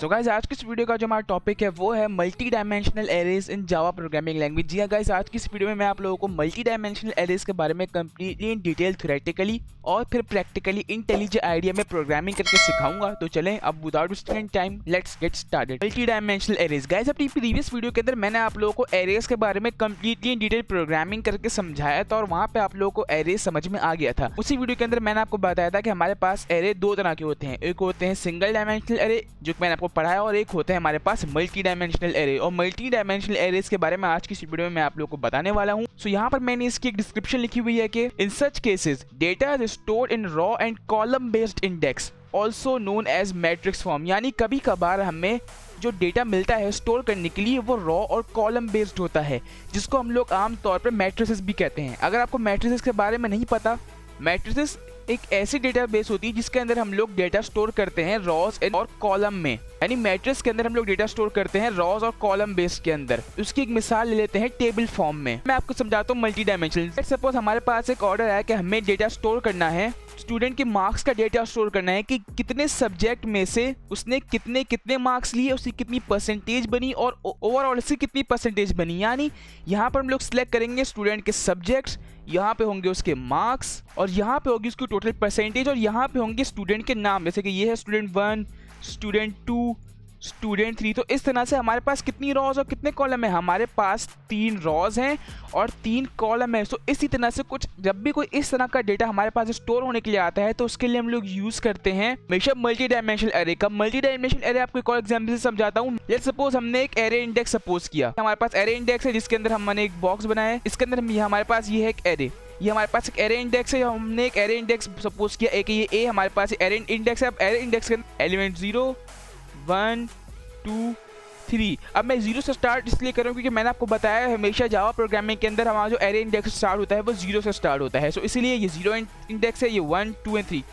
So guys आज की इस वीडियो का जो हमारा टॉपिक है वो है मल्टी डायमेंशनल एरेज इन जावा प्रोग्रामिंग लैंग्वेज। जी हाँ गाइस, आज की इस वीडियो में मैं आप लोगों को मल्टी डायमेंशनल एरेज के बारे में कंप्लीटली इन डिटेल थ्योरेटिकली और फिर प्रैक्टिकली इंटेलिजेंट आइडिया में प्रोग्रामिंग करके सिखाऊंगा। तो चलें अब without wasting time let's get started. Multi dimensional arrays guys, अपनी प्रीवियस वीडियो के अंदर मैंने आप लोगों को एरेज के बारे में कंप्लीटली इन डिटेल प्रोग्रामिंग करके समझाया था और वहाँ पे आप लोगों को एरेज समझ में आ गया था। उसी वीडियो के अंदर मैंने आपको बताया था कि हमारे पास एरे दो तरह के होते हैं, एक होते हैं सिंगल डायमेंशनल एरे जो मैंने आपको पढ़ाया और एक होता है हमारे पास मल्टी डायमेंशनल एरे। और मल्टी डायमेंशनल एरेज के बारे में आज की इस वीडियो में मैं आप लोगों को बताने वाला हूं। सो यहाँ पर मैंने इसकी एक डिस्क्रिप्शन लिखी हुई है कि in such cases data is stored in row and column based index also known as matrix form. यानी कभी कभार हमें जो डेटा मिलता है स्टोर करने के लिए वो रॉ और कॉलम बेस्ड होता है, जिसको हम लोग आमतौर पर मैट्रिसेस भी कहते हैं। अगर आपको मैट्रिसेस के बारे में नहीं पता, मैट्रिसेस एक ऐसी डेटाबेस होती है जिसके अंदर हम लोग डेटा स्टोर करते हैं रॉस और कॉलम में। यानी मैट्रिक्स के अंदर हम लोग डेटा स्टोर करते हैं रॉस और कॉलम बेस के अंदर। उसकी एक मिसाल ले लेते हैं टेबल फॉर्म में। मैं आपको समझाता हूँ मल्टी डायमेंशनल। सपोज हमारे पास एक ऑर्डर है कि हमें डेटा स्टोर करना है, स्टूडेंट के मार्क्स का डेटा स्टोर करना है कि कितने सब्जेक्ट में से उसने कितने कितने मार्क्स लिए, उसकी कितनी परसेंटेज बनी और ओवरऑल उसकी कितनी परसेंटेज बनी। यानी यहाँ पर हम लोग सिलेक्ट करेंगे स्टूडेंट के सब्जेक्ट्स, यहाँ पे होंगे उसके मार्क्स और यहाँ पे होगी उसकी टोटल परसेंटेज और यहाँ पे होंगे स्टूडेंट के नाम, जैसे कि ये है स्टूडेंट 1, स्टूडेंट 2, स्टूडेंट 3। तो इस तरह से हमारे पास कितनी रॉज और कितने कॉलम है? हमारे पास 3 रॉज हैं और 3 कॉलम है। सो इसी तरह से कुछ जब भी कोई इस तरह का डेटा हमारे पास स्टोर होने के लिए आता है तो उसके लिए हम लोग यूज करते हैं हमेशा मल्टी डायमेंशनल एरे का। मल्टी डायमेंशनल एरे आपको एक और एग्जांपल से समझाता हूँ। लेट्स सपोज हमने एक एरे इंडेक्स सपोज किया। हमारे पास एरे इंडेक्स है जिसके अंदर हमने एक बॉक्स बनाया है। इसके अंदर हमारे पास ये है एक एरे, ये हमारे पास एक एरे इंडेक्स है। हमने एक एरे इंडेक्स सपोज किया एक ये ए हमारे पास एरे इंडेक्स है। अब एरे इंडेक्स के एलिमेंट 0, 1, 2, 3। अब मैं 0 से स्टार्ट इसलिए कर रहा हूँ क्योंकि मैंने आपको बताया हमेशा जावा प्रोग्रामिंग के अंदर हमारा जो एरे इंडेक्स स्टार्ट होता है वो 0 से स्टार्ट होता है। सो इसीलिए ये 0 इंडेक्स है, ये 1, 2 और 3।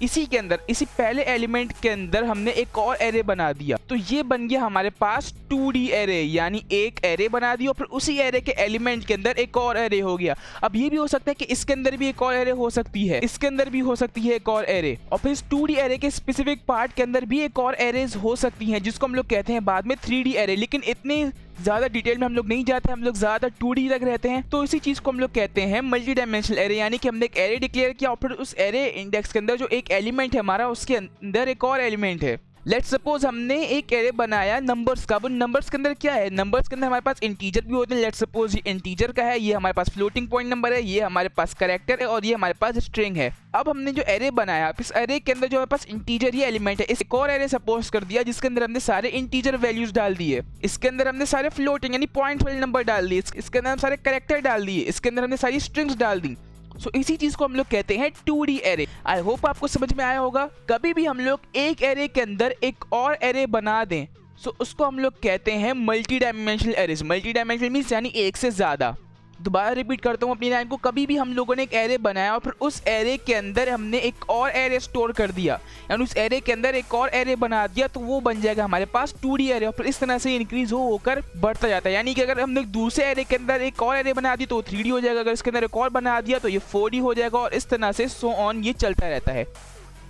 इसी के अंदर इसी पहले एलिमेंट के अंदर हमने एक और एरे बना दिया, तो ये बन गया हमारे पास 2D एरे। यानी एक एरे बना दिया और फिर उसी एरे के एलिमेंट के अंदर एक और एरे हो गया। अब ये भी हो सकता है कि इसके अंदर भी एक और एरे हो सकती है, इसके अंदर भी हो सकती है एक और एरे, और फिर इस 2D एरे के स्पेसिफिक पार्ट के अंदर भी एक और एरेज हो सकती हैं जिसको हम लोग कहते हैं बाद में 3D एरे। लेकिन इतने ज्यादा डिटेल में हम लोग नहीं जाते, हम लोग ज्यादा 2D तक रहते हैं। तो इसी चीज को हम लोग कहते हैं मल्टी डायमेंशनल एरे। यानी कि हमने एक एरे डिक्लेयर किया और फिर उस एरे इंडेक्स के अंदर जो एक एलिमेंट है हमारा उसके अंदर एक और एलिमेंट है। लेट्स सपोज हमने एक एरे बनाया नंबर्स का। वो नंबर्स के अंदर क्या है? नंबर्स के अंदर हमारे पास इंटीजर भी होते हैं। लेट्स सपोज ये इंटीजर का है, ये हमारे पास फ्लोटिंग पॉइंट नंबर है, ये हमारे पास कैरेक्टर है और ये हमारे पास स्ट्रिंग है। अब हमने जो एरे बनाया इस एरे के अंदर जो हमारे पास इंटीजर ये एलिमेंट है, इस एक और एरे सपोज कर दिया जिसके अंदर हमने सारे इंटीजर वैल्यूज डाल दिए। इसके अंदर हमने सारे फ्लोटिंग यानी पॉइंट वाले नंबर डाल दिए। इसके अंदर हम सारे कैरेक्टर डाल दिए। इसके अंदर हमने सारी स्ट्रिंग्स डाल दी। सो इसी चीज को हम लोग कहते हैं 2D एरे। आई होप आपको समझ में आया होगा। कभी भी हम लोग एक एरे के अंदर एक और एरे बना दें सो उसको हम लोग कहते हैं multi dimensional arrays. Multi dimensional means यानी एक से ज्यादा। दोबारा रिपीट करता हूँ अपनी लाइन को। कभी भी हम लोगों ने एक एरे बनाया और फिर उस एरे के अंदर हमने एक और एरे स्टोर कर दिया, यानी उस एरे के अंदर एक और एरे बना दिया, तो वो बन जाएगा हमारे पास 2D एरे। और फिर इस तरह से इंक्रीज होकर बढ़ता जाता है। यानी कि अगर हमने दूसरे एरे के अंदर एक और एरे बना दिया तो 3D हो जाएगा, अगर इसके अंदर एक और बना दिया तो ये 4D हो जाएगा और इस तरह से सो ऑन ये चलता रहता है।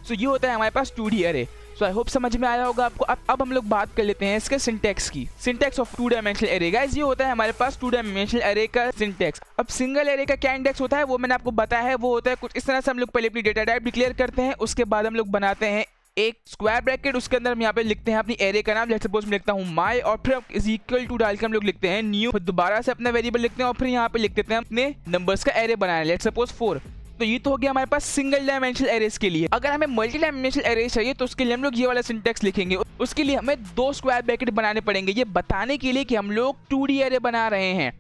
सो ये होता है हमारे पास 2D array. So I hope समझ में आया होगा आपको। अब हम लोग बात कर लेते हैं इसके सिंटैक्स की। Syntax of 2 dimensional array guys, ये होता है हमारे पास 2 डायमेंशनल एरे का सिंटैक्स। अब सिंगल एरे का क्या इंडेक्स होता है वो मैंने आपको बताया है। वो होता है कुछ इस तरह से, हम लोग पहले अपनी डेटा टाइप डिक्लेयर करते हैं, उसके बाद हम लोग बनाते हैं एक स्क्वायर ब्रैकेट, उसके अंदर हम यहाँ पे लिखते हैं अपनी एरे का नाम। लेट्स सपोज मैं लिखता हूँ माई और फिर इज इक्वल टू डाल के हम लोग लिखते हैं न्यू, फिर दोबारा से अपना वेरिएबल लिखते हैं और फिर यहाँ पे लिख देते हैं अपने नंबर्स का एरे बनाया। Let's suppose 4। तो ये तो हो गया हमारे पास सिंगल डायमेंशनल एरेज के लिए। अगर हमें मल्टी डायमेंशनल एरेज चाहिए तो उसके लिए हम लोग ये वाला सिंटैक्स लिखेंगे। उसके लिए हमें 2 स्क्वायर ब्रैकेट बनाने पड़ेंगे, ये बताने के लिए कि हम लोग 2D एरे बना रहे हैं।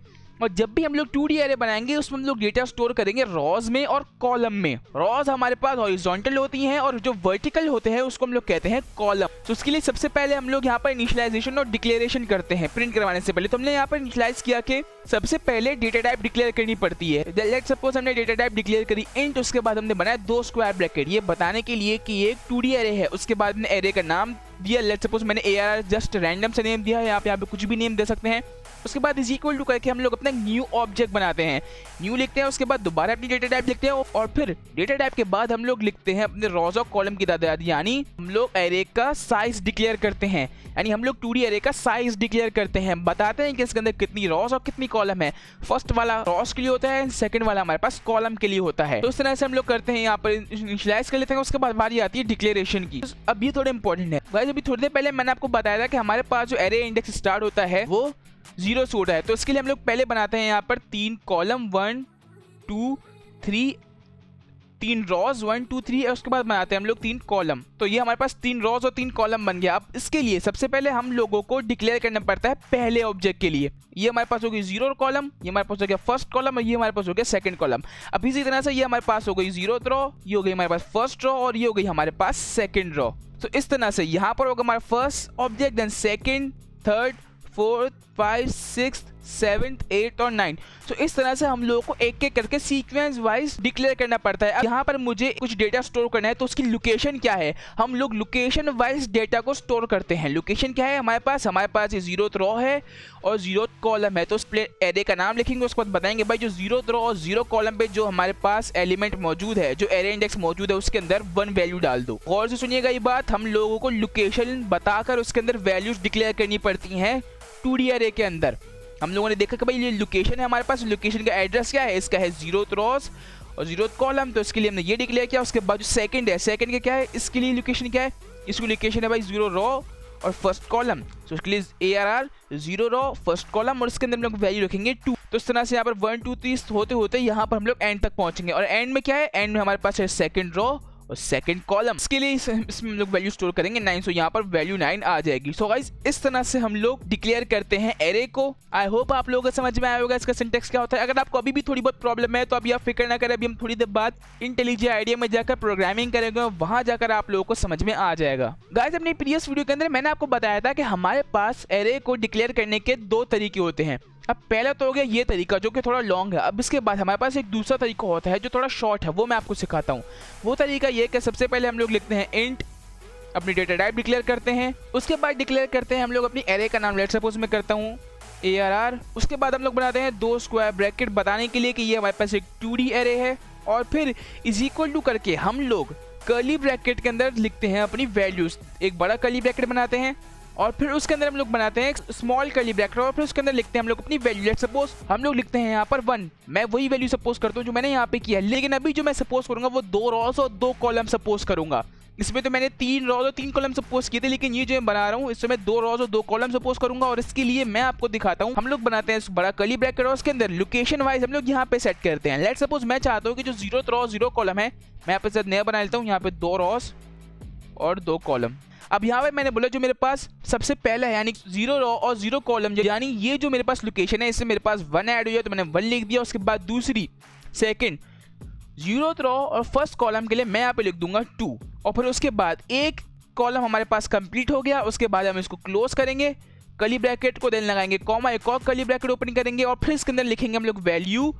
और जब भी हम लोग 2D एरे बनाएंगे उसमें हम लोग डेटा स्टोर करेंगे रॉज में और कॉलम में। रॉज हमारे पास हॉरिजॉन्टल होती हैं और जो वर्टिकल होते हैं उसको हम लोग कहते हैं कॉलम। तो उसके लिए सबसे पहले हम लोग यहाँ पर इनिशियलाइजेशन और डिक्लेरेशन करते हैं प्रिंट करवाने से पहले। तो हमने यहाँ पर इनिशियलाइज किया कि सबसे पहले डेटा टाइप डिक्लेयर करनी पड़ती है। लेट्स सपोज हमने डेटा टाइप डिक्लेयर करी इंट, उसके बाद हमने बनाया 2 स्क्वायर ब्रैकेट, ये बताने के लिए कि ये एक 2D एरे है। उसके बाद हमने एरे का नाम दिया, लेट्स सपोज मैंने ARR जस्ट रैंडम से नेम दिया है, आप यहाँ पे कुछ भी नेम दे सकते हैं। उसके बाद इज इक्वल टू करके हम लोग अपना न्यू ऑब्जेक्ट बनाते हैं, न्यू लिखते हैं, उसके बाद दोबारा अपनी डेटा टाइप लिखते हैं और फिर डेटा टाइप के बाद हम लोग लिखते हैं अपने रॉज और कॉलम की तादाद, यानी हम लोग एरे का साइज डिक्लेयर करते हैं, यानी हम लोग 2D एरे का साइज डिक्लेयर करते हैं, बताते हैं कि इसके अंदर कितनी रॉज और कितनी कॉलम है। फर्स्ट वाला रॉज के लिए होता है, सेकंड वाला हमारे पास कॉलम के लिए होता है। तो इस तरह से हम लोग करते हैं, यहाँ पर इनिशियलाइज कर लेते हैं। उसके बाद बारी आती है डिक्लेरेशन की। अब ये थोड़ा इंपॉर्टेंट है गाइस, अभी थोड़ी देर पहले मैंने आपको बताया था कि हमारे पास जो एरे इंडेक्स स्टार्ट होता है वो 0 से होता है। तो इसके लिए हम लोग पहले बनाते हैं यहाँ पर 3 कॉलम, 1 2 3, 3 रॉज 1 2 3, और उसके बाद बनाते हैं हम लोग 3 कॉलम। तो ये हमारे पास 3 रॉज और 3 कॉलम बन गया। अब इसके लिए सबसे पहले हम लोगों को डिक्लेयर करना पड़ता है पहले ऑब्जेक्ट के लिए। ये हमारे पास हो गई 0 कॉलम, ये हमारे पास हो गया फर्स्ट कॉलम और ये हमारे पास हो गया सेकंड कॉलम। अब इसी तरह से ये हमारे पास हो गई 0th रॉ, ये हो गई हमारे पास फर्स्ट रॉ और ये हो गई हमारे पास सेकंड रॉ। तो इस तरह से यहाँ पर होगा हमारा first object, then second, third, 4th 5 6th 7th 8th और 9th। तो इस तरह से हम लोगों को एक एक करके सीक्वेंस वाइज डिक्लेयर करना पड़ता है। अब यहाँ पर मुझे कुछ डेटा स्टोर करना है, तो उसकी लोकेशन क्या है, हम लोग लोकेशन वाइज डेटा को स्टोर करते हैं। लोकेशन क्या है हमारे पास ये 0th रॉ है और 0th कॉलम है। तो उस एरे का नाम लिखेंगे, उसके बाद बताएंगे भाई जो 0th रॉ और 0 कॉलम पे जो हमारे पास एलिमेंट मौजूद है, जो एरे इंडेक्स मौजूद है, उसके अंदर 1 वैल्यू डाल दो। और से सुनिएगा ये बात, हम लोगों को लोकेशन बताकर उसके अंदर वैल्यूज डिक्लेयर करनी पड़ती हैं 2D एरे के अंदर। हम लोगों ने देखा कि भाई ये लोकेशन है हमारे पास, लोकेशन का एड्रेस क्या है, इसका है 0th रॉस और 0th कॉलम। तो इसके लिए हमने ये डिक्लेयर किया। उसके बाद जो सेकंड है, सेकंड का क्या है, इसके लिए लोकेशन क्या है, इसकी लोकेशन है भाई 0 रॉ और फर्स्ट कॉलम। तो उसके लिए ARR 0 रॉ फर्स्ट कॉलम और इसके अंदर हम लोग वैल्यू रखेंगे 2। तो इस तरह से यहाँ पर 1 2 3 होते होते यहाँ पर हम लोग एंड तक पहुंचेंगे। और एंड में क्या है, एंड में हमारे पास है सेकंड रॉ और सेकंड कॉलम। इसके लिए इसमें हम लोग वैल्यू स्टोर करेंगे 9, सो यहाँ पर वैल्यू 9 आ जाएगी। सो गाइस इस तरह से हम लोग डिक्लेयर करते हैं एरे को। आई होप आप लोगों को समझ में आया होगा इसका सिंटेक्स क्या होता है। अगर आपको अभी भी थोड़ी बहुत प्रॉब्लम है तो अभी आप फिक्र ना करें, अभी हम थोड़ी देर बाद इंटेलिजेंट आइडिया में जाकर प्रोग्रामिंग करेंगे और वहां जाकर आप लोगों को समझ में आ जाएगा। गाइस अपनी प्रीवियस वीडियो के अंदर मैंने आपको बताया था कि हमारे पास एरे को डिक्लेयर करने के 2 तरीके होते हैं। अब पहला तो हो गया ये तरीका जो कि थोड़ा लॉन्ग है। अब इसके बाद हमारे पास एक दूसरा तरीका होता है जो थोड़ा शॉर्ट है, वो मैं आपको सिखाता हूँ। वो तरीका ये कि सबसे पहले हम लोग लिखते हैं इंट, अपनी डेटा टाइप डिक्लेयर करते हैं। उसके बाद डिक्लेयर करते हैं हम लोग अपनी एरे का नाम, लेट्स सपोज मैं करता हूँ ARR। उसके बाद हम लोग बनाते हैं 2 स्क्वायर ब्रैकेट बताने के लिए कि ये हमारे पास एक 2D एरे है। और फिर इज इक्वल टू करके हम लोग कर्ली ब्रैकेट के अंदर लिखते हैं अपनी वैल्यूज। एक बड़ा कर्ली ब्रैकेट बनाते हैं और फिर उसके अंदर हम लोग बनाते हैं एक स्मॉल कर्ली ब्रैकेट और फिर उसके अंदर लिखते हैं हम लोग अपनी वैल्यू। लेट्स सपोज हम लोग लिखते हैं यहाँ पर 1। मैं वही वैल्यू सपोज करता हूँ जो मैंने यहाँ पे किया है, लेकिन अभी जो मैं सपोज करूंगा वो 2 रॉस और 2 कॉलम सपोज करूंगा। इसमें तो मैंने 3 रॉस और 3 कॉलम सपोज किए थे, लेकिन ये जो मैं बना रहा हूँ इसमें मैं 2 रॉस और 2 कॉलम सपोज करूंगा। और इसके लिए मैं आपको दिखाता हूँ, हम लोग बनाते हैं बड़ा कर्ली ब्रैकेट और उसके अंदर लोकेशन वाइज हम लोग यहाँ पे सेट करते हैं। लेट्स सपोज मैं चाहता हूँ कि जो 0th रॉ 0 कॉलम है, मैं यहाँ पे नया बना लेता हूँ, यहाँ पे 2 रॉस और 2 कॉलम। अब यहाँ पे मैंने बोला जो मेरे पास सबसे पहला है यानी 0 रॉ और 0 कॉलम, यानी ये जो मेरे पास लोकेशन है इससे मेरे पास 1 ऐड हुआ, तो मैंने 1 लिख दिया। उसके बाद दूसरी सेकंड 0th रॉ और फर्स्ट कॉलम के लिए मैं यहाँ पे लिख दूंगा 2। और फिर उसके बाद एक कॉलम हमारे पास कंप्लीट हो गया। उसके बाद हम इसको क्लोज करेंगे, कर्ली ब्रैकेट को देन लगाएंगे कॉमा, एक और कर्ली ब्रैकेट ओपन करेंगे और फिर इसके अंदर लिखेंगे हम लोग वैल्यू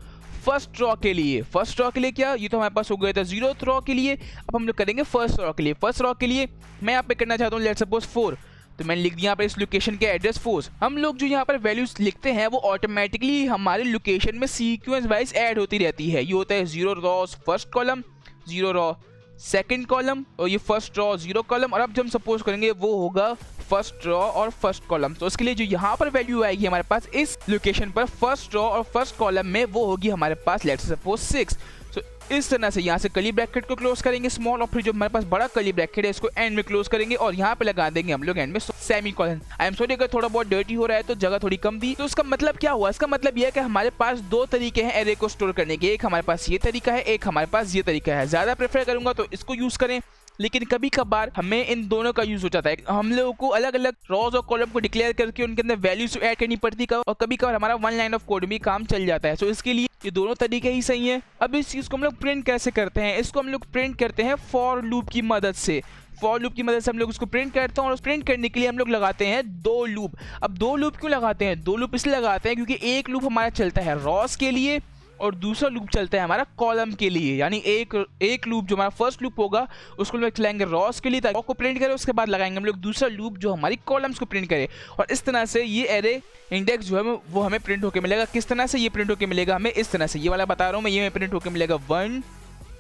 फर्स्ट रॉ के लिए। फर्स्ट रॉ के लिए क्या, ये तो हमारे पास हो गया था 0th रॉ के लिए। अब हम लोग करेंगे फर्स्ट रॉ के लिए। फर्स्ट रॉ के लिए मैं यहाँ पे करना चाहता हूँ लेट्स सपोज 4, तो मैंने लिख दिया यहाँ पर इस लोकेशन के एड्रेस 4। हम लोग जो यहाँ पर वैल्यूज लिखते हैं वो ऑटोमेटिकली हमारे लोकेशन में सीक्वेंस वाइज ऐड होती रहती है। ये होता है 0 raw first column, 0 raw second column और ये फर्स्ट रॉ 0 कॉलम। और अब जो हम सपोज करेंगे वो होगा फर्स्ट रॉ और फर्स्ट कॉलम। तो उसके लिए जो यहाँ पर वैल्यू आएगी हमारे पास इस लोकेशन पर फर्स्ट रॉ और फर्स्ट कॉलम में, वो होगी हमारे पास लेट्स सपोज 6। तो इस तरह से यहाँ से कर्ली ब्रैकेट को क्लोज करेंगे स्मॉल और फिर जो हमारे पास बड़ा कर्ली ब्रैकेट है इसको एंड में क्लोज करेंगे और यहाँ पे लगा देंगे हम लोग एंड में सेमीकोलन। आई एम सॉरी अगर थोड़ा बहुत डर्टी हो रहा है तो जगह थोड़ी कम दी। तो इसका मतलब क्या हुआ, इसका मतलब यह है कि हमारे पास 2 तरीके हैं एरे को स्टोर करने के। एक हमारे पास ये तरीका है, एक हमारे पास ये तरीका है। ज्यादा प्रेफर करूंगा तो इसको यूज करें, लेकिन कभी कभार हमें इन दोनों का यूज हो जाता है। हम लोगों को अलग अलग रॉज और कॉलम को डिक्लेयर करके उनके अंदर वैल्यूज ऐड करनी पड़ती है और कभी कभार हमारा 1 लाइन ऑफ कोड भी काम चल जाता है। सो इसके लिए ये दोनों तरीके ही सही है। अब इस चीज को हम लोग प्रिंट कैसे करते हैं, इसको हम लोग प्रिंट करते हैं फॉर लूप की मदद से। फॉर लूप की मदद से हम लोग उसको प्रिंट करते हैं और प्रिंट करने के लिए हम लोग लगाते हैं 2 लूप। अब 2 लूप क्यों लगाते हैं, 2 लूप इसलिए लगाते हैं क्योंकि एक लूप हमारा चलता है रॉस के लिए और दूसरा लूप चलता है हमारा कॉलम के लिए, यानी एक लूप जो हमारा फर्स्ट लूप होगा उसको हम लोग चलाएंगे रॉस के लिए ताकि रॉ को प्रिंट करे, उसके बाद लगाएंगे हम लोग दूसरा लूप जो हमारी कॉलम्स को प्रिंट करे। और इस तरह से ये एरे इंडेक्स जो है वो हमें प्रिंट होकर मिलेगा। किस तरह से ये प्रिंट होकर मिलेगा हमें, इस तरह से, ये वाला बता रहा हूँ मैं, ये हमें प्रिंट होकर मिलेगा 1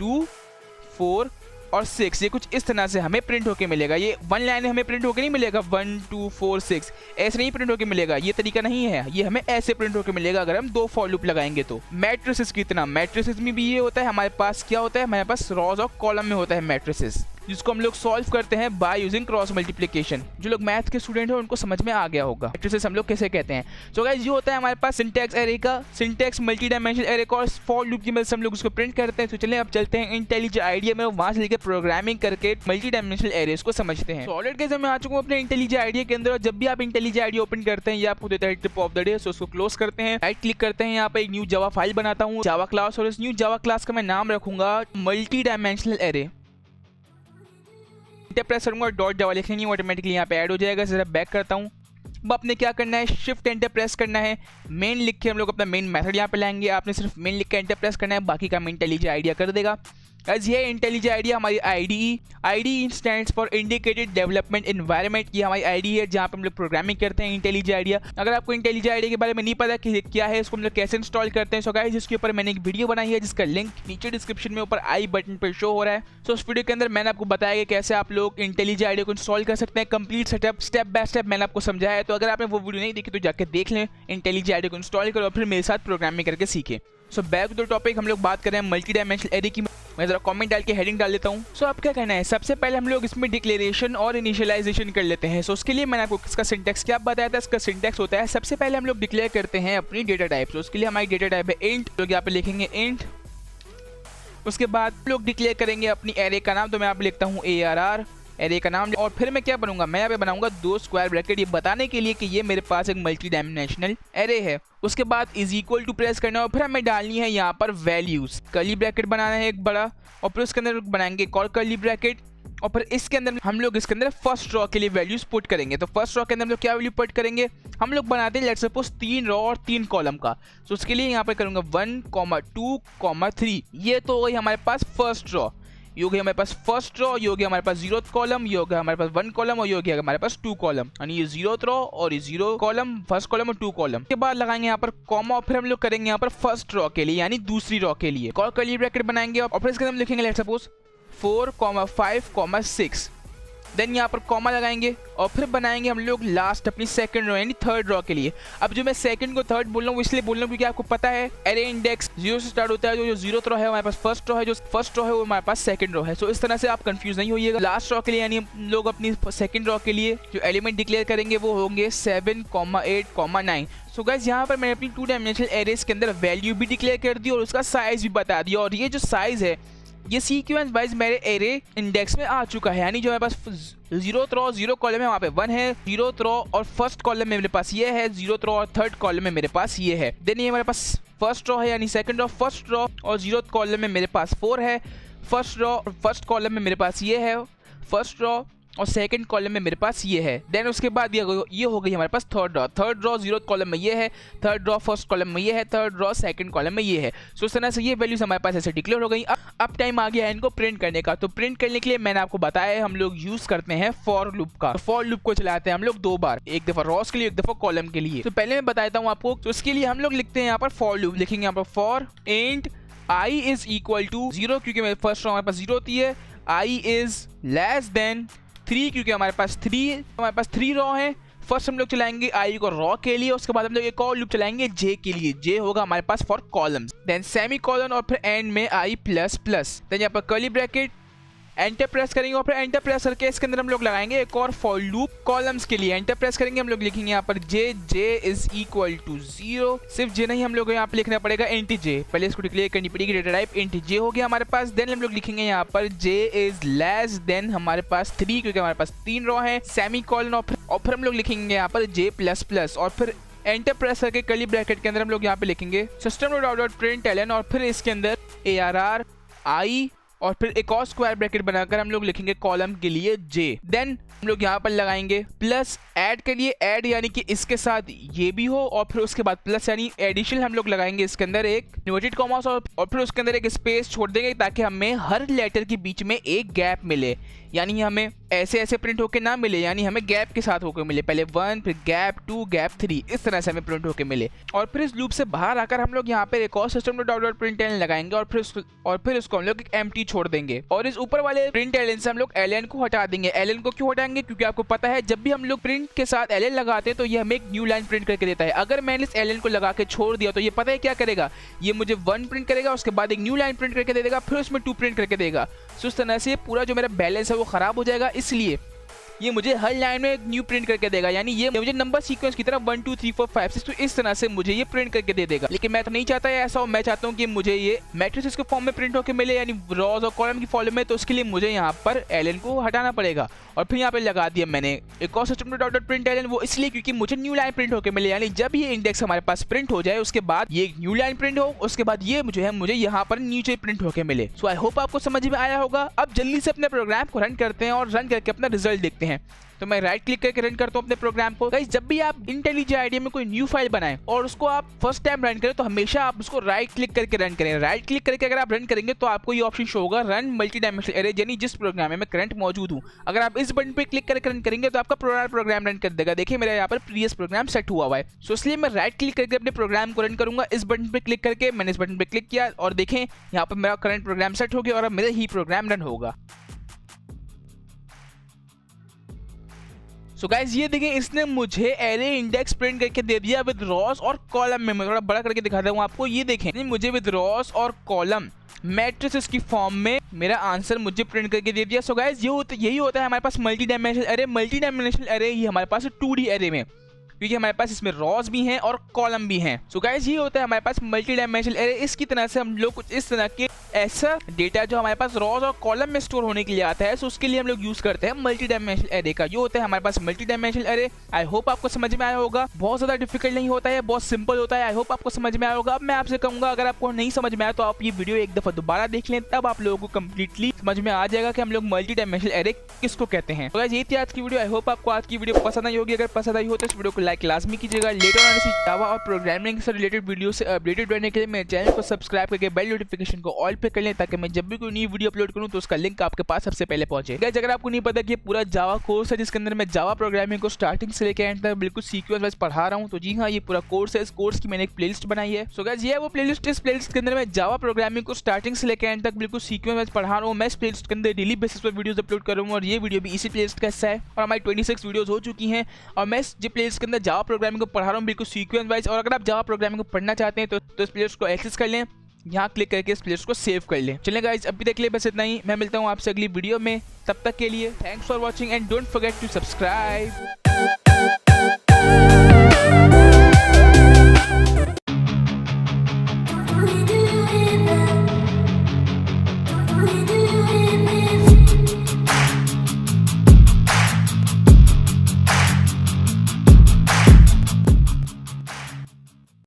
2 4 और 6, ये कुछ इस तरह से हमें प्रिंट होके मिलेगा। ये वन लाइन हमें प्रिंट होके नहीं मिलेगा 1 2 4 6, ऐसे नहीं प्रिंट होके मिलेगा, ये तरीका नहीं है, ये हमें ऐसे प्रिंट होके मिलेगा अगर हम 2 फॉर लूप लगाएंगे तो। मैट्रिसेस कितना, मैट्रिसेस में भी ये होता है, हमारे पास क्या होता है, हमारे पास रॉज और कॉलम में होता है मैट्रिसेस, जिसको हम लोग सॉल्व करते हैं बाय यूजिंग क्रॉस मल्टीप्लिकेशन। जो लोग मैथ के स्टूडेंट हैं उनको समझ में आ गया होगा मैट्रिसेस हम लोग कैसे कहते हैं। सो गाइस ये होता है हमारे पास सिंटैक्स एरे का, सिंटैक्स मल्टी डायमेंशनल एरे का, और फॉर लूप की मदद से हम लोग उसको प्रिंट करते हैं। तो चलिए अब चलते हैं इंटेलिज आइडिया में, वहां से लेकर प्रोग्रामिंग करके मल्टी डायमेंशनल एरेस को समझते हैं। सॉलिड के मैं आ चुका हूं अपने इंटेलिज आइडिया के अंदर, और जब भी आप इंटेलिज आइडिया ओपन करते हैं ये आपको देता है टिप ऑफ द डे, सो उसको क्लोज करते हैं, राइट क्लिक करते हैं, यहाँ पे एक न्यू जावा फाइल बनाता हूँ, जावा क्लास, और इस न्यू जावा क्लास का मैं नाम रखूंगा मल्टी डायमेंशनल एरे। प्रेस करूंगा, डॉट जावा लिखनी नहीं, ऑटोमेटिकली यहाँ पे ऐड हो जाएगा। जरा बैक करता हूँ। अब आपने क्या करना है, शिफ्ट एंटर प्रेस करना है, मेन लिख के हम लोग अपना मेन मेथड यहाँ पे लाएंगे। आपने सिर्फ मेन लिख के एंटर प्रेस करना है, बाकी का इंटेलिज आइडिया कर देगा। आज ये इंटेलिज आइडिया हमारी ID stands for indicated development environment, ये हमारी आईडी है जहाँ पे हम लोग प्रोग्रामिंग करते हैं इंटेलिज आइडिया। अगर आपको इंटेलिज आइडिया के बारे में नहीं पता कि क्या है, इसको हम लोग कैसे इंस्टॉल करते हैं, सो गाइस जिसके ऊपर मैंने एक वीडियो बनाई है जिसका लिंक नीचे डिस्क्रिप्शन में ऊपर आई बटन पर शो हो रहा है। सो उस वीडियो के अंदर मैंने आपको बताया कि कैसे आप लोग इंटेलिज आइडिया को इंस्टॉल कर सकते हैं, complete setup step by step मैंने आपको समझाया है। तो अगर आपने वो वीडियो नहीं देखी तो जाकर देख लें, इंटेलिज आइडिया को इंस्टॉल करो और फिर मेरे साथ प्रोग्रामिंग करके सीखें। सो बैक टू टॉपिक, हम लोग बात कर रहे हैं मल्टी डायमेंशनल एरे की। मैं जरा कमेंट डाल के हेडिंग डाल देता हूँ। सो अब क्या करना है, सबसे पहले हम लोग इसमें डिक्लेरेशन और इनिशियलाइजेशन कर लेते हैं। सो उसके लिए मैंने आपको इसका सिंटैक्स क्या बताया था, इसका सिंटैक्स होता है सबसे पहले हम लोग डिक्लेयर करते हैं अपनी डेटा टाइप। सो उसके लिए हमारी डेटा टाइप है इंट, लोग यहाँ पे लिखेंगे इंट। उसके बाद लोग डिक्लेयर करेंगे अपनी एरे का नाम, तो मैं यहाँ पे लिखता हूँ ARR एरे का नाम। और फिर मैं क्या बनूंगा, मैं यहाँ पे बनाऊंगा 2 स्क्वायर ब्रैकेट, ये बताने के लिए कि ये मेरे पास एक मल्टी डायमेंशनल एरे है। उसके बाद इज इक्वल टू प्रेस करना है और फिर हमें डालनी है यहाँ पर वैल्यूज, कर्ली ब्रैकेट बनाना है एक बड़ा, और फिर उसके अंदर बनाएंगे एक और कर्ली ब्रैकेट, और फिर इसके अंदर हम लोग इसके अंदर फर्स्ट रॉ के लिए वैल्यूज पुट करेंगे। तो फर्स्ट रॉ के अंदर हम लोग क्या वैल्यू पुट करेंगे, हम लोग बनाते हैं लेट्स सपोज 3 रॉ और 3 कॉलम का। तो उसके लिए यहाँ पर करूँगा 1, 2, 3, ये तो वही हमारे पास फर्स्ट रॉ, ये हो गया हमारे पास फर्स्ट रॉ, ये हो गया हमारे पास 0th कॉलम, ये हो गया हमारे पास 1 कॉलम, और ये हो गया हमारे पास 2 कॉलम, यानी ये 0th रॉ और ये 0 कॉलम, फर्स्ट कॉलम और 2 कॉलम। के बाद लगाएंगे यहाँ पर कॉमा, और फिर हम लोग करेंगे यहाँ पर फर्स्ट रॉ के लिए यानी दूसरी रॉ के लिए और कर्ली ब्रैकेट बनाएंगे, और फिर इसके अंदर हम लिखेंगे लेट्स सपोज 4, 5, 6। देन यहाँ पर कॉमा लगाएंगे और फिर बनाएंगे हम लोग लास्ट अपनी सेकंड रो यानी थर्ड रो के लिए। अब जो मैं सेकंड को थर्ड बोल रहा हूँ इसलिए बोल रहा हूँ क्योंकि आपको पता है एरे इंडेक्स 0 से स्टार्ट होता है, जो 0th रो है हमारे पास फर्स्ट रो है, जो फर्स्ट रो है वो हमारे पास सेकंड रो है। सो इस तरह से आप कंफ्यूज नहीं होइएगा। लास्ट रो के लिए यानी हम लोग अपनी सेकंड रो के लिए जो एलिमेंट डिक्लेयर करेंगे वो होंगे 7, 8, 9। सो गाइस यहाँ पर मैंने अपनी 2 डायमेंशनल एरेस के अंदर वैल्यू भी डिक्लेयर कर दी और उसका साइज भी बता दिया, और ये जो साइज है ये सीक्वेंस वाइज मेरे एरे इंडेक्स में आ चुका है, यानी जो मेरे पास 0th रो 0 कॉलम है वहाँ पे 1 है, 0th रो और फर्स्ट कॉलम में मेरे पास ये है, 0th रो और थर्ड कॉलम में मेरे पास ये है। देन ये मेरे पास फर्स्ट रो है यानी सेकंड रो, फर्स्ट रो और 0th कॉलम में मेरे पास 4 है, फर्स्ट रो और फर्स्ट कॉलम में मेरे पास ये है, फर्स्ट रो और सेकंड कॉलम में मेरे पास ये है। देन उसके बाद ये हो गई हमारे पास थर्ड रो 0th कॉलम में ये है, थर्ड रो फर्स्ट कॉलम में ये है, थर्ड रो सेकंड कॉलम में ये है। सो इस तरह से ये वैल्यूज हमारे पास ऐसे डिक्लेयर हो गई। अब टाइम आ गया है इनको प्रिंट करने का। तो प्रिंट करने के लिए मैंने आपको बताया है हम लोग यूज करते हैं फॉर लूप का। फॉर लूप को चलाते हैं हम लोग 2 बार, एक दफा रॉस के लिए एक दफा कॉलम के लिए। तो पहले मैं बताता हूँ आपको। तो उसके लिए हम लोग लिखते हैं यहाँ पर फॉर लूप, लिखेंगे यहाँ पर for int i is equal to 0 क्योंकि मेरे फर्स्ट रो हमारे पास 0 होती है, i इज लेस देन 3 क्योंकि हमारे पास 3 रॉ है। फर्स्ट हम लोग चलाएंगे i को रॉ के लिए, उसके बाद हम लोग एक और लूप चलाएंगे j के लिए, j होगा हमारे पास for columns, then semicolon और फिर एंड में i प्लस प्लस, देन यहाँ पर कर्ली ब्रैकेट, एंटर प्रेस करेंगे और फिर एंटर प्रेस करके इसके अंदर हम लोग लगाएंगे एक और फॉर लूप कॉलम्स के लिए। एंटर प्रेस करेंगे हम लोग लिखेंगे यहाँ पर j इज इक्वल टू 0। सिर्फ j नहीं, हम लोग यहाँ पे लिखना पड़ेगा इंट j, पहले इसको डिक्लेयर करनी पड़ेगी डेटा टाइप इंट j हो गया हमारे पास। देन हम लोग लिखेंगे यहाँ पर j इज लेस देन हमारे पास 3 क्योंकि हमारे पास 3 रो है, सेमी कॉलन और फिर हम लोग लिखेंगे यहाँ पर j प्लस प्लस, और फिर एंटर प्रेस करके कर्ली ब्रैकेट के अंदर हम लोग यहाँ पे लिखेंगे सिस्टम डॉट प्रिंट एलन और फिर इसके अंदर ARR i और फिर एक और स्क्वायर ब्रैकेट बनाकर हम लोग लिखेंगे कॉलम के लिए j। देन हम लोग यहाँ पर लगाएंगे प्लस ऐड के लिए ऐड, यानी कि इसके साथ ये भी हो, और फिर उसके बाद प्लस यानी एडिशन हम लोग लगाएंगे इसके अंदर एक इन्वर्टेड कॉमास और फिर उसके अंदर एक स्पेस छोड़ देंगे ताकि हमें हर लेटर के बीच में एक गैप मिले, यानी हमें ऐसे ऐसे प्रिंट होके ना मिले, यानी हमें गैप के साथ होके मिले, पहले 1 फिर गैप 2 गैप 3, इस तरह से हमें प्रिंट होके मिले। और फिर इस लूप से बाहर आकर हम लोग यहाँ पे एक और system dot dot print ln लगाएंगे और फिर उसको हम लोग एक एम्प्टी छोड़ देंगे और इस ऊपर वाले प्रिंट एलन से हम लोग एलन को हटा देंगे। एलन को क्यों हटाएंगे? क्योंकि आपको पता है जब भी हम लोग प्रिंट के साथ एलन लगाते हैं तो ये हमें एक न्यू लाइन प्रिंट करके देता है। अगर मैंने इस एलन को लगा के छोड़ दिया तो ये पता है क्या करेगा, ये मुझे 1 प्रिंट करेगा, उसके बाद एक न्यू लाइन प्रिंट करके दे देगा, फिर उसमें 2 प्रिंट करके देगा। तो इस तरह से पूरा जो मेरा बैलेंस है वो खराब हो जाएगा, इसलिए ये मुझे हर लाइन में एक न्यू प्रिंट करके देगा, यानी ये मुझे नंबर सीक्वेंस की तरह 1 2 3 4 5 6 तो इस तरह से मुझे ये प्रिंट करके दे देगा। लेकिन मैं तो नहीं चाहता है ऐसा हो, मैं चाहता हूँ कि मुझे ये मैट्रिसेस के फॉर्म में प्रिंट होकर मिले, यानी रॉज और कॉलम की फॉर्म में। तो उसके लिए मुझे यहाँ पर एलन को हटाना पड़ेगा और फिर यहाँ पे लगा दिया मैंने एक और system dot dot print ln, वो इसलिए क्योंकि मुझे न्यू लाइन प्रिंट होकर मिले, यानी जब ये इंडेक्स हमारे पास प्रिंट हो जाए उसके बाद ये न्यू लाइन प्रिंट हो, उसके बाद ये मुझे यहाँ पर नीचे प्रिंट होकर मिले। सो आई होप आपको समझ में आया होगा। अब जल्दी से अपने प्रोग्राम को रन करते हैं और रन करके अपना रिजल्ट देखते हैं। तो मैं राइट क्लिक करके रन करता हूँ अपने प्रोग्राम को। गाइस जब भी आप IntelliJ IDEA में कोई न्यू फाइल बनाएं और उसको आप फर्स्ट टाइम रन करें तो हमेशा आप उसको राइट क्लिक करके रन करें। राइट क्लिक करके अगर आप रन करेंगे तो आपको ये ऑप्शन शो होगा रन मल्टी डायमेंशनल एरे, यानी जिस प्रोग्राम में मैं करंट मौजूद हूँ। अगर आप इस बटन पे क्लिक करके रन करेंगे तो आपका प्रोग्राम रन कर देगा। देखिए मेरा यहाँ पर प्रीवियस प्रोग्राम सेट हुआ है। सो इसलिए मैं राइट क्लिक करके अपने प्रोग्राम को रन करूंगा। इस बटन पे क्लिक करके मैंने इस बटन पे क्लिक किया और देखें यहाँ पर मेरा करंट प्रोग्राम सेट हो गया और अब मेरा ही प्रोग्राम रन होगा। सो गाइस ये देखिए इसने मुझे एरे इंडेक्स प्रिंट करके दे दिया विद रॉस और कॉलम में। मैं थोड़ा बड़ा करके दिखाता हूँ आपको, ये देखें मुझे विद रॉस और कॉलम मैट्रिसेस की फॉर्म में मेरा आंसर मुझे प्रिंट करके दे दिया। सो गाइस यही होता है हमारे पास multi dimensional array. Multi dimensional array ही हमारे पास 2D एरे में, क्योंकि हमारे पास इसमें रॉस भी हैं और कॉलम भी हैं। सो गाइस ये होता है हमारे पास मल्टी डायमेंशनल एरे। इसकी तरह से हम लोग कुछ इस तरह के ऐसा डेटा जो हमारे पास रॉस और कॉलम में स्टोर होने के लिए आता है, सो उसके लिए हम लोग यूज करते हैं मल्टी डायमेंशनल एरे का। ये होता है हमारे पास multi dimensional array. I hope आपको समझ में आया होगा। बहुत ज्यादा डिफिकल्ट नहीं होता है, बहुत सिंपल होता है। आई होप आपको समझ में आया होगा। अब मैं आपसे कहूंगा अगर आपको नहीं समझ में आया तो आप ये वीडियो एक दफा दोबारा देख लें, तब आप लोगों को कंप्लीटली समझ में आ जाएगा कि हम लोग मल्टी डायमेंशनल एरे किसको कहते हैं। तो गाइस ये थी आज की वीडियो। आई होप आपको आज की वीडियो पसंद आई होगी। अगर पसंद आई हो तो इस वीडियो को लाइक लाजमी कीजिएगा। लेटर ऑन ऐसी जावा और प्रोग्रामिंग से रिलेटेड वीडियो से अपडेटेड रहने के लिए मेरे चैनल को सब्सक्राइब करके बेल नोटिफिकेशन को ऑल पे कर लें, ताकि मैं जब भी कोई नई वीडियो अपलोड करूं तो उसका लिंक आपके पास सबसे पहले पहुंचे। गाइस अगर आपको नहीं पता कि पूरा जावा कोर्स है जिसके अंदर मैं जावा प्रोग्रामिंग को स्टार्टिंग से लेकर एंड तक बिल्कुल सीक्वेंस वाइज पढ़ा रहा हूं, तो जी हां ये पूरा कोर्स है। इस कोर्स की मैंने एक प्लेलिस्ट बनाई है। सो गाइस ये है वो प्लेलिस्ट। इस प्लेलिस्ट के अंदर मैं जावा प्रोग्रामिंग को स्टार्टिंग से लेकर एंड तक बिल्कुल सीक्वेंस वाइज पढ़ा रहा हूं। मैं इस प्लेलिस्ट के अंदर डेली बेसिस पर वीडियोस अपलोड कर रहा हूं और ये वीडियो भी इसी प्लेलिस्ट का हिस्सा है। और हमारी 26 वीडियोस हो चुकी हैं और मैं इस प्लेलिस्ट के अंदर जावा प्रोग्रामिंग को पढ़ा रहा हूं बिल्कुल सीक्वेंस वाइज। और अगर आप जावा प्रोग्रामिंग को पढ़ना चाहते हैं तो इस प्लेलिस्ट को एक्सेस कर लें, यहाँ क्लिक करके इस प्लेलिस्ट को सेव कर लें। चलें गाइस अभी तक के लिए बस इतना ही। मैं मिलता हूँ आपसे अगली वीडियो में, तब तक के लिए thanks for watching and don't forget to subscribe.